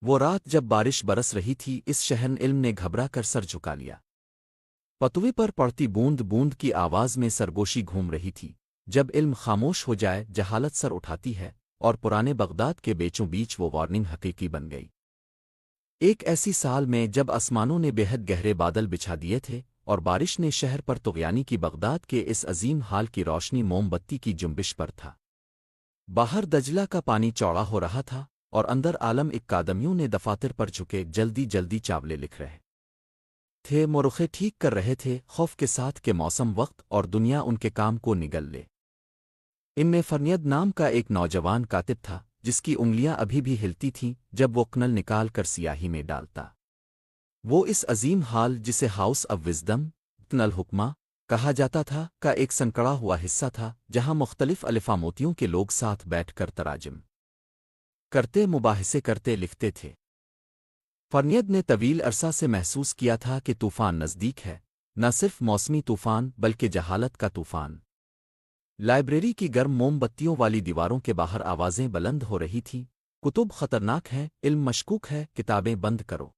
وہ رات جب بارش برس رہی تھی، اس شہن علم نے گھبرا کر سر جھکا لیا۔ پتوے پر پڑتی بوند بوند کی آواز میں سرگوشی گھوم رہی تھی۔ جب علم خاموش ہو جائے، جہالت سر اٹھاتی ہے، اور پرانے بغداد کے بیچوں بیچ وہ وارننگ حقیقی بن گئی۔ ایک ایسی سال میں جب آسمانوں نے بے حد گہرے بادل بچھا دیے تھے اور بارش نے شہر پر طغیانی کی، بغداد کے اس عظیم حال کی روشنی موم بتی کی جنبش پر تھا۔ باہر دجلہ کا پانی چوڑا ہو رہا تھا اور اندر عالم اکادمیوں نے دفاتر پر جھکے جلدی جلدی چاولے لکھ رہے تھے، مرخے ٹھیک کر رہے تھے، خوف کے ساتھ کہ موسم وقت اور دنیا ان کے کام کو نگل لے۔ ان میں فرنید نام کا ایک نوجوان کاتب تھا، جس کی انگلیاں ابھی بھی ہلتی تھیں جب وہ کنل نکال کر سیاہی میں ڈالتا۔ وہ اس عظیم حال جسے ہاؤس آف وزڈم الحکمہ کہا جاتا تھا کا ایک سنکڑا ہوا حصہ تھا، جہاں مختلف الفاموتیوں کے لوگ ساتھ بیٹھ کر تراجم کرتے، مباحثے کرتے لکھتے تھے۔ فرنید نے طویل عرصہ سے محسوس کیا تھا کہ طوفان نزدیک ہے، نہ صرف موسمی طوفان بلکہ جہالت کا طوفان۔ لائبریری کی گرم موم بتیوں والی دیواروں کے باہر آوازیں بلند ہو رہی تھیں، کتب خطرناک ہے، علم مشکوک ہے، کتابیں بند کرو۔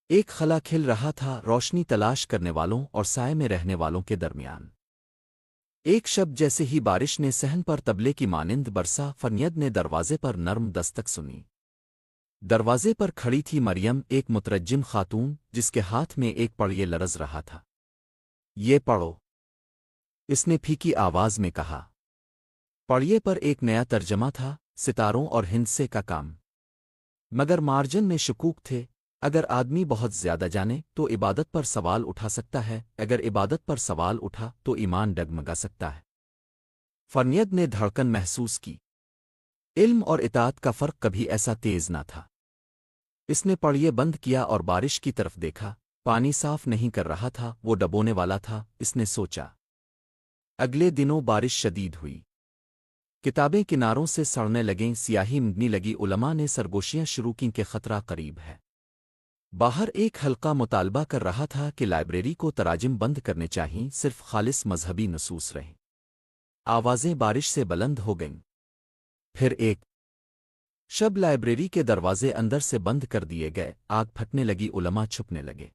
ایک خلا کھل رہا تھا روشنی تلاش کرنے والوں اور سائے میں رہنے والوں کے درمیان۔ ایک شب جیسے ہی بارش نے صحن پر طبلے کی مانند برسا، فرنید نے دروازے پر نرم دستک سنی۔ دروازے پر کھڑی تھی مریم، ایک مترجم خاتون، جس کے ہاتھ میں ایک پڑھیے لرز رہا تھا۔ یہ پڑھو، اس نے پھیکی آواز میں کہا۔ پڑھیے پر ایک نیا ترجمہ تھا، ستاروں اور ہندسے کا کام، مگر مارجن میں شکوک تھے۔ اگر آدمی بہت زیادہ جانے تو عبادت پر سوال اٹھا سکتا ہے، اگر عبادت پر سوال اٹھا تو ایمان ڈگمگا سکتا ہے۔ فرنید نے دھڑکن محسوس کی۔ علم اور اطاعت کا فرق کبھی ایسا تیز نہ تھا۔ اس نے پڑھیے بند کیا اور بارش کی طرف دیکھا۔ پانی صاف نہیں کر رہا تھا، وہ ڈبونے والا تھا، اس نے سوچا۔ اگلے دنوں بارش شدید ہوئی، کتابیں کناروں سے سڑنے لگیں، سیاہی مگنی لگی، علماء نے سرگوشیاں شروع کیں کہ خطرہ قریب ہے۔ باہر ایک حلقہ مطالبہ کر رہا تھا کہ لائبریری کو تراجم بند کرنے چاہئیں، صرف خالص مذہبی نصوص رہیں۔ آوازیں بارش سے بلند ہو گئیں۔ پھر ایک شب لائبریری کے دروازے اندر سے بند کر دیے گئے، آگ پھٹنے لگی، علماء چھپنے لگے۔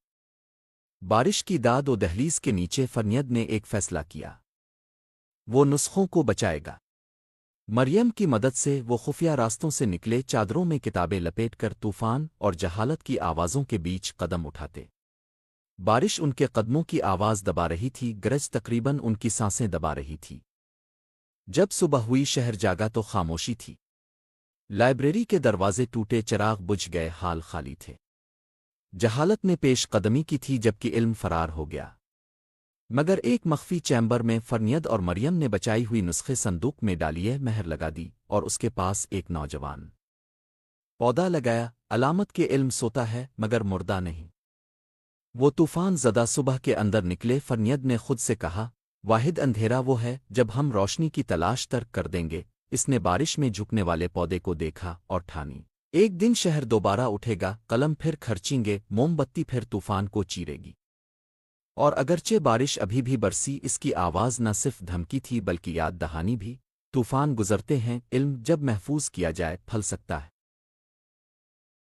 بارش کی داد و دہلیز کے نیچے فرنید نے ایک فیصلہ کیا۔ وہ نسخوں کو بچائے گا۔ مریم کی مدد سے وہ خفیہ راستوں سے نکلے، چادروں میں کتابیں لپیٹ کر طوفان اور جہالت کی آوازوں کے بیچ قدم اٹھاتے۔ بارش ان کے قدموں کی آواز دبا رہی تھی، گرج تقریباً ان کی سانسیں دبا رہی تھی۔ جب صبح ہوئی، شہر جاگا تو خاموشی تھی۔ لائبریری کے دروازے ٹوٹے، چراغ بجھ گئے، حال خالی تھے۔ جہالت نے پیش قدمی کی تھی جبکہ علم فرار ہو گیا۔ مگر ایک مخفی چیمبر میں فرنید اور مریم نے بچائی ہوئی نسخے صندوق میں ڈالیے، مہر لگا دی، اور اس کے پاس ایک نوجوان پودا لگایا، علامت کے علم سوتا ہے مگر مردہ نہیں۔ وہ طوفان زدہ صبح کے اندر نکلے۔ فرنید نے خود سے کہا، واحد اندھیرا وہ ہے جب ہم روشنی کی تلاش ترک کر دیں گے۔ اس نے بارش میں جھکنے والے پودے کو دیکھا اور ٹھانی، ایک دن شہر دوبارہ اٹھے گا، قلم پھر کھرچیں گے، موم بتی پھر طوفان کو چیرے گی۔ اور اگرچہ بارش ابھی بھی برسی، اس کی آواز نہ صرف دھمکی تھی بلکہ یاد دہانی بھی۔ طوفان گزرتے ہیں، علم جب محفوظ کیا جائے پھل سکتا ہے۔